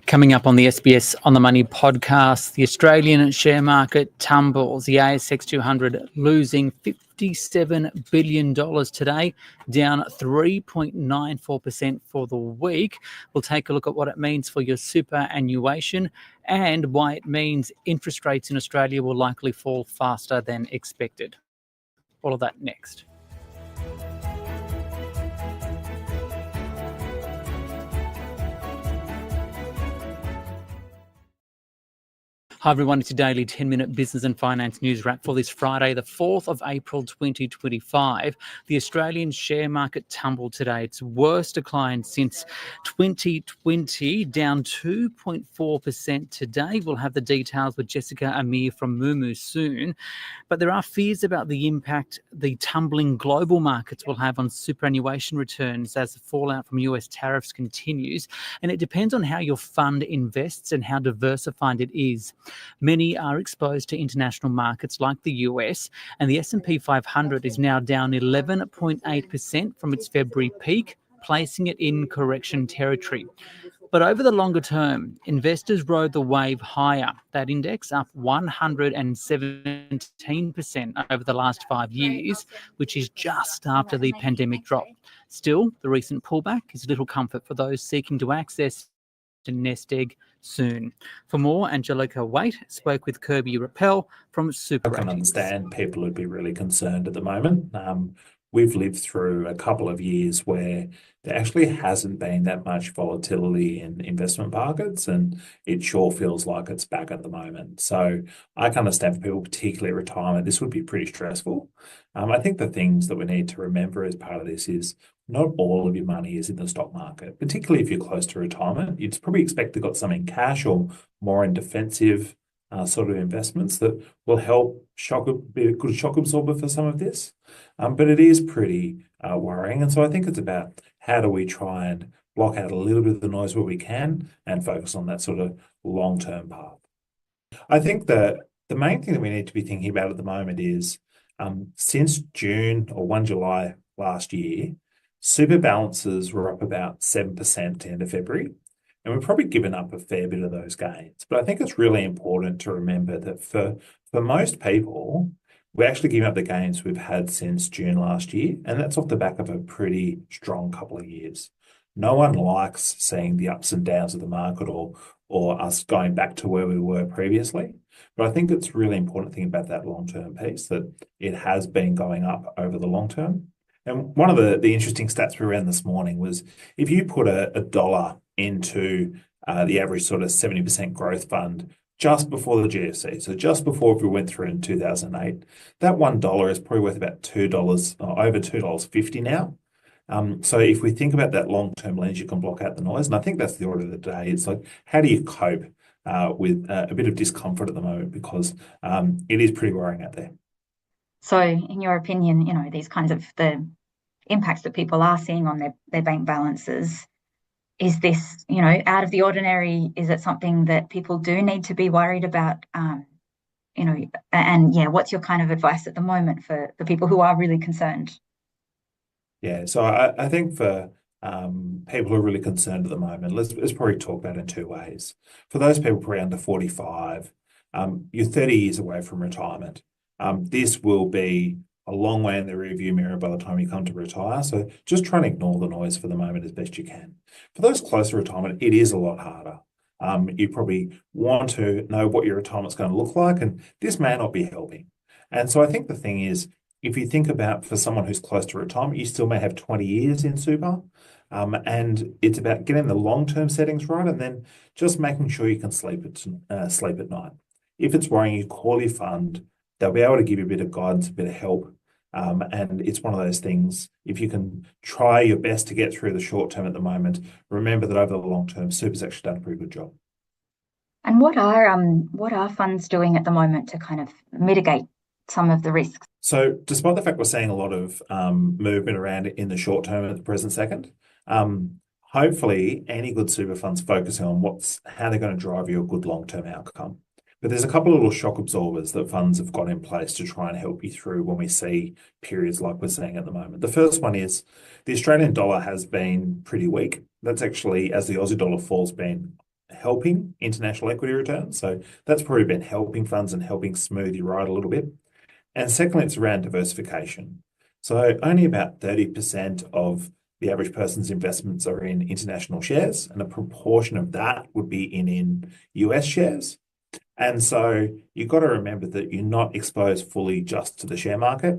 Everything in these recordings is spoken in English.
Coming up on the SBS On the Money podcast, the Australian share market tumbles, the ASX 200 losing $57 billion today, down 3.94% for the week. We'll take a look at what it means for your superannuation and why it means interest rates in Australia will likely fall faster than expected. All of that next. Hi everyone, it's your daily 10-minute business and finance news wrap for this Friday, the 4th of April 2025. The Australian share market tumbled today. Its worst decline since 2020, down 2.4% today. We'll have the details with Jessica Amir from MooMoo soon. But there are fears about the impact the tumbling global markets will have on superannuation returns as the fallout from US tariffs continues. And it depends on how your fund invests and how diversified it is. Many are exposed to international markets like the US, and the S&P 500 is now down 11.8% from its February peak, placing it in correction territory. But over the longer term, investors rode the wave higher. That index up 117% over the last 5 years, which is just after the pandemic drop. Still, the recent pullback is little comfort for those seeking to access to nest egg soon. For more, Angelica Waite spoke with Kirby Rappell from SuperRatings. I can understand people would be really concerned at the moment. We've lived through a couple of years where there actually hasn't been that much volatility in investment markets, and it sure feels like it's back at the moment. So I can understand for people, particularly retirement, this would be pretty stressful. I think the things that we need to remember as part of this is not all of your money is in the stock market, particularly if you're close to retirement. You'd probably expect to got some in cash or more in defensive sort of investments that will help be a good shock absorber for some of this. But it is pretty worrying. And so I think it's about how do we try and block out a little bit of the noise where we can and focus on that sort of long-term path. I think that the main thing that we need to be thinking about at the moment is since June or 1 July last year, super balances were up about 7% at the end of February. And we've probably given up a fair bit of those gains. But I think it's really important to remember that for most people, we're actually giving up the gains we've had since June last year. And that's off the back of a pretty strong couple of years. No one likes seeing the ups and downs of the market or us going back to where we were previously. But I think it's really important to think about that long-term piece, that it has been going up over the long term. And one of the interesting stats we ran this morning was if you put a dollar into the average sort of 70% growth fund just before the GFC, so just before we went through in 2008, that $1 is probably worth about $2, over $2.50 now. So if we think about that long-term lens, you can block out the noise. And I think that's the order of the day. It's like, how do you cope with a bit of discomfort at the moment? Because it is pretty worrying out there. So in your opinion, these kinds of the impacts that people are seeing on their bank balances, is this, out of the ordinary? Is it something that people do need to be worried about? What's your kind of advice at the moment for people who are really concerned? Yeah, so I think for people who are really concerned at the moment, let's probably talk about it in two ways. For those people probably under 45, you're 30 years away from retirement. This will be a long way in the rearview mirror by the time you come to retire. So just try and ignore the noise for the moment as best you can. For those close to retirement, it is a lot harder. You probably want to know what your retirement's going to look like, and this may not be helping. And so I think the thing is, if you think about for someone who's close to retirement, you still may have 20 years in super. And it's about getting the long-term settings right and then just making sure you can sleep at night. If it's worrying you, call your fund. They'll be able to give you a bit of guidance, a bit of help. And it's one of those things, if you can try your best to get through the short term at the moment, remember that over the long term, super's actually done a pretty good job. And what are funds doing at the moment to kind of mitigate some of the risks? So despite the fact we're seeing a lot of movement around in the short term at the present second, hopefully any good super fund's focusing on how they're going to drive you a good long-term outcome. But there's a couple of little shock absorbers that funds have got in place to try and help you through when we see periods like we're seeing at the moment. The first one is the Australian dollar has been pretty weak. That's actually, as the Aussie dollar falls, been helping international equity returns. So that's probably been helping funds and helping smooth your ride a little bit. And secondly, it's around diversification. So only about 30% of the average person's investments are in international shares, and a proportion of that would be in US shares. And so you've got to remember that you're not exposed fully just to the share market,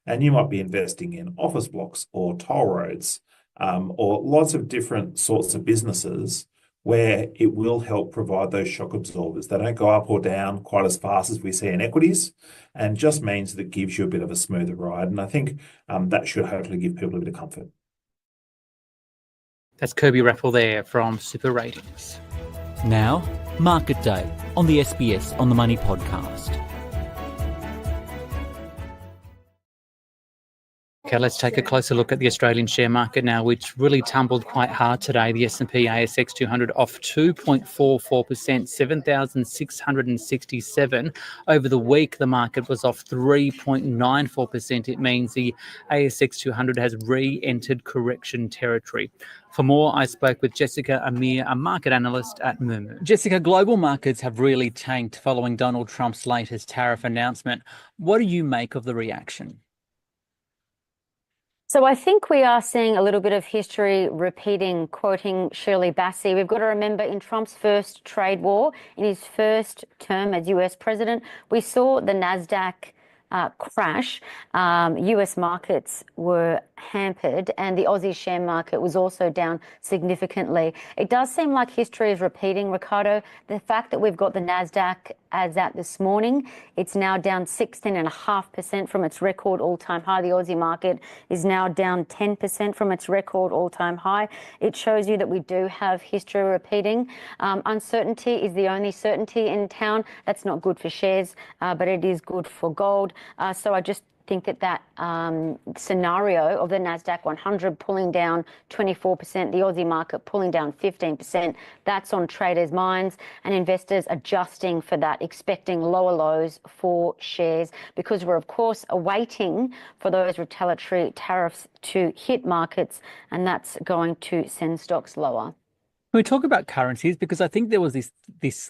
and you might be investing in office blocks or toll roads, or lots of different sorts of businesses where it will help provide those shock absorbers. They don't go up or down quite as fast as we see in equities, and just means that it gives you a bit of a smoother ride. And I think that should hopefully give people a bit of comfort. That's Kirby Rappell there from SuperRatings. Now, Market Day on the SBS On The Money podcast. Okay, let's take a closer look at the Australian share market now, which really tumbled quite hard today. The S&P ASX 200 off 2.44%, 7,667. Over the week, the market was off 3.94%. It means the ASX 200 has re-entered correction territory. For more, I spoke with Jessica Amir, a market analyst at MooMoo. Jessica, global markets have really tanked following Donald Trump's latest tariff announcement. What do you make of the reaction? So I think we are seeing a little bit of history repeating, quoting Shirley Bassey. We've got to remember in Trump's first trade war, in his first term as US president, we saw the NASDAQ crash. US markets were hampered and the Aussie share market was also down significantly. It does seem like history is repeating, Ricardo. The fact that we've got the NASDAQ as at this morning, it's now down 16.5% from its record all-time high. The Aussie market is now down 10% from its record all-time high. It shows you that we do have history repeating. Uncertainty is the only certainty in town. That's not good for shares, but it is good for gold. So I just think that scenario of the NASDAQ 100 pulling down 24%, the Aussie market pulling down 15%, that's on traders' minds and investors adjusting for that, expecting lower lows for shares because we're, of course, awaiting for those retaliatory tariffs to hit markets, and that's going to send stocks lower. We talk about currencies because I think there was this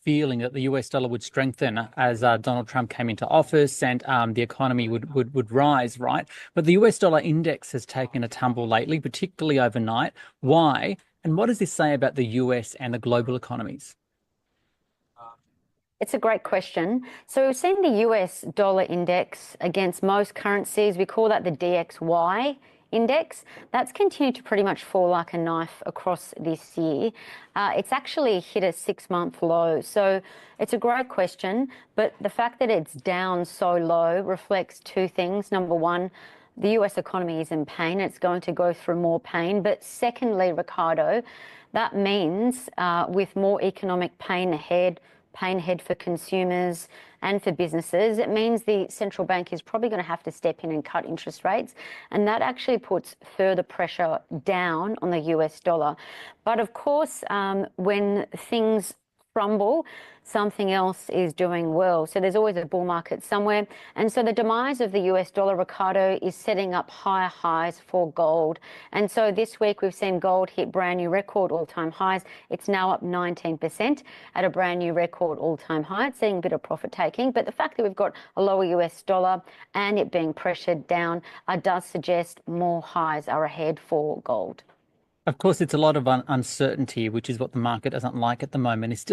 feeling that the US dollar would strengthen as Donald Trump came into office and the economy would rise, right? But the US dollar index has taken a tumble lately, particularly overnight. Why? And what does this say about the US and the global economies? It's a great question. So we've seen the US dollar index against most currencies. We call that the DXY index. That's continued to pretty much fall like a knife across this year. It's actually hit a 6-month low. So it's a great question, but the fact that it's down so low reflects two things. Number one, the US economy is in pain. It's going to go through more pain. But secondly, Ricardo, that means with more economic pain ahead for consumers and for businesses, it means the central bank is probably going to have to step in and cut interest rates. And that actually puts further pressure down on the US dollar. But of course, when things crumble, something else is doing well. So there's always a bull market somewhere. And so the demise of the US dollar, Ricardo, is setting up higher highs for gold. And so this week we've seen gold hit brand new record all-time highs. It's now up 19% at a brand new record all-time high. It's seeing a bit of profit taking. But the fact that we've got a lower US dollar and it being pressured down does suggest more highs are ahead for gold. Of course, it's a lot of uncertainty, which is what the market doesn't like at the moment. Is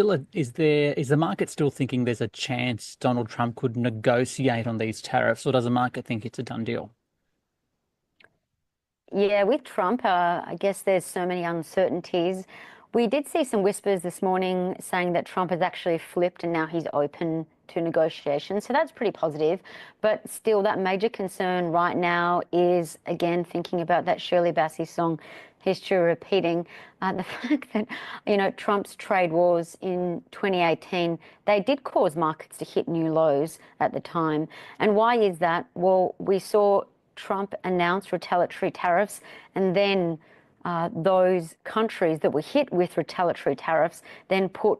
the market still thinking there's a chance Donald Trump could negotiate on these tariffs, or does the market think it's a done deal? Yeah, with Trump, I guess there's so many uncertainties. We did see some whispers this morning saying that Trump has actually flipped and now he's open to negotiations. So that's pretty positive. But still, that major concern right now is, again, thinking about that Shirley Bassey song, history repeating, the fact that, Trump's trade wars in 2018, they did cause markets to hit new lows at the time. And why is that? Well, we saw Trump announce retaliatory tariffs, and then those countries that were hit with retaliatory tariffs then put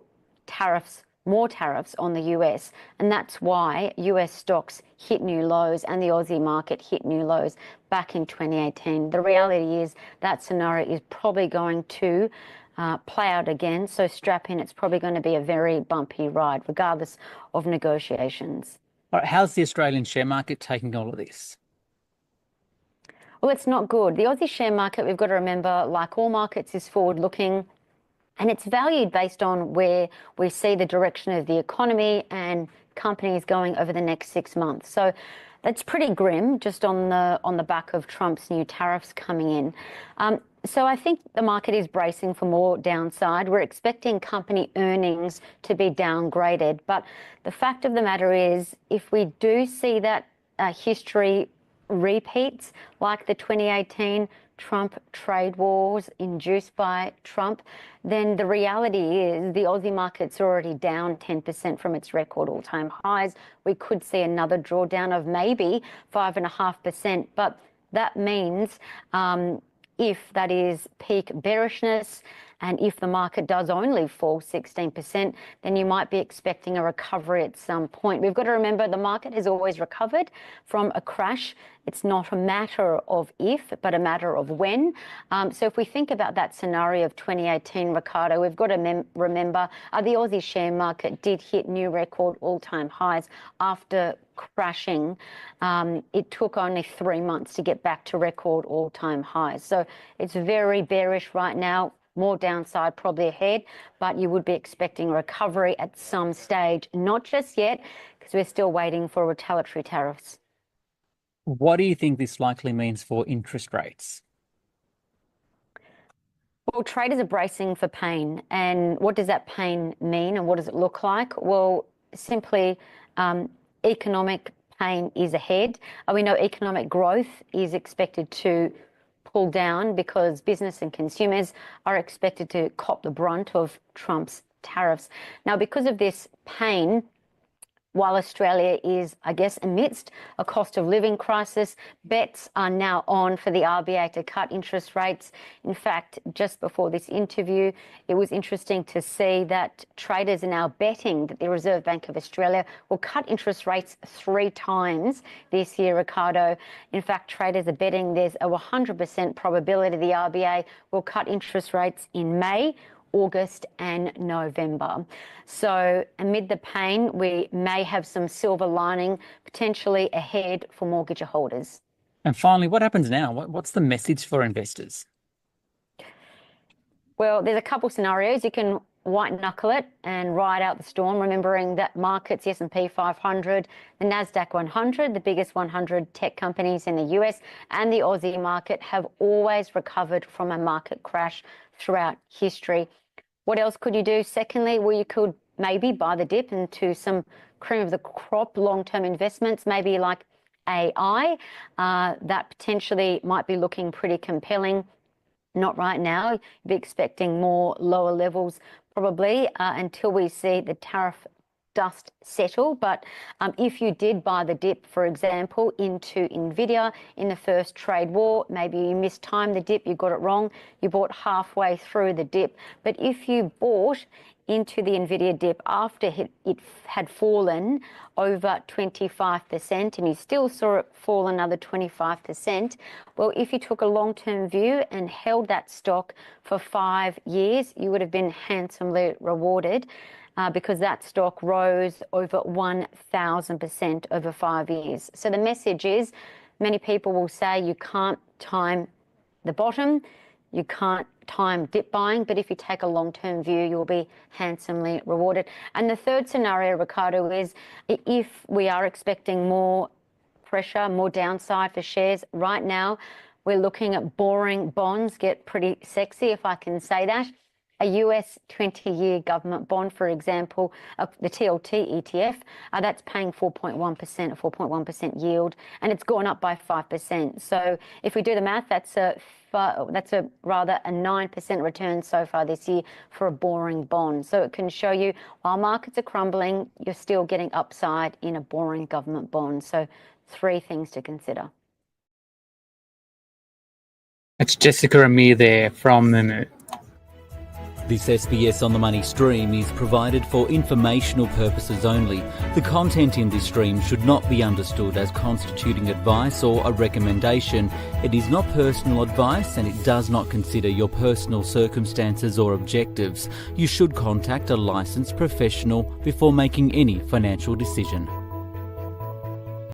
more tariffs on the US. And that's why US stocks hit new lows and the Aussie market hit new lows back in 2018. The reality is that scenario is probably going to play out again. So strap in, it's probably going to be a very bumpy ride, regardless of negotiations. All right, how's the Australian share market taking all of this? Well, it's not good. The Aussie share market, we've got to remember, like all markets, is forward-looking, and it's valued based on where we see the direction of the economy and companies going over the next 6 months. So that's pretty grim, just on the back of Trump's new tariffs coming in. So I think the market is bracing for more downside. We're expecting company earnings to be downgraded. But the fact of the matter is, if we do see that history repeats, like the 2018 Trump trade wars induced by Trump, then the reality is the Aussie market's already down 10% from its record all-time highs. We could see another drawdown of maybe 5.5%, but that means if that is peak bearishness, and if the market does only fall 16%, then you might be expecting a recovery at some point. We've got to remember the market has always recovered from a crash. It's not a matter of if, but a matter of when. So if we think about that scenario of 2018, Ricardo, we've got to remember the Aussie share market did hit new record all-time highs after crashing. It took only 3 months to get back to record all-time highs. So it's very bearish right now. More downside probably ahead, but you would be expecting a recovery at some stage, not just yet, because we're still waiting for retaliatory tariffs. What do you think this likely means for interest rates? Well, traders are bracing for pain. And what does that pain mean and what does it look like? Well, simply economic pain is ahead. We know economic growth is expected to pull down because business and consumers are expected to cop the brunt of Trump's tariffs. Now, because of this pain, while Australia is, I guess, amidst a cost of living crisis, bets are now on for the RBA to cut interest rates. In fact, just before this interview, it was interesting to see that traders are now betting that the Reserve Bank of Australia will cut interest rates 3 times this year, Ricardo. In fact, traders are betting there's a 100% probability the RBA will cut interest rates in May, August and November. So amid the pain, we may have some silver lining potentially ahead for mortgage holders. And finally, what happens now? What's the message for investors? Well, there's a couple scenarios. You can white knuckle it and ride out the storm, remembering that markets, the S&P 500, the NASDAQ 100, the biggest 100 tech companies in the US, and the Aussie market have always recovered from a market crash throughout history. What else could you do? Secondly, well, you could maybe buy the dip into some cream of the crop long-term investments, maybe like AI. That potentially might be looking pretty compelling. Not right now. You'd be expecting more lower levels probably until we see the tariff dust settle. But if you did buy the dip, for example, into Nvidia in the first trade war, maybe you mistimed the dip, you got it wrong, you bought halfway through the dip. But if you bought into the Nvidia dip after it had fallen over 25% and you still saw it fall another 25%, well, if you took a long-term view and held that stock for 5 years, you would have been handsomely rewarded. Because that stock rose over 1,000% over 5 years. So the message is, many people will say you can't time the bottom, you can't time dip buying, but if you take a long-term view, you'll be handsomely rewarded. And the third scenario, Ricardo, is if we are expecting more pressure, more downside for shares, right now we're looking at boring bonds get pretty sexy, if I can say that. A US 20-year government bond, for example, the TLT ETF, that's paying 4.1%, a 4.1% yield, and it's gone up by 5%. So if we do the math, that's a rather a 9% return so far this year for a boring bond. So it can show you, while markets are crumbling, you're still getting upside in a boring government bond. So 3 things to consider. It's Jessica Amir there from MooMoo. This SBS On The Money stream is provided for informational purposes only. The content in this stream should not be understood as constituting advice or a recommendation. It is not personal advice and it does not consider your personal circumstances or objectives. You should contact a licensed professional before making any financial decision.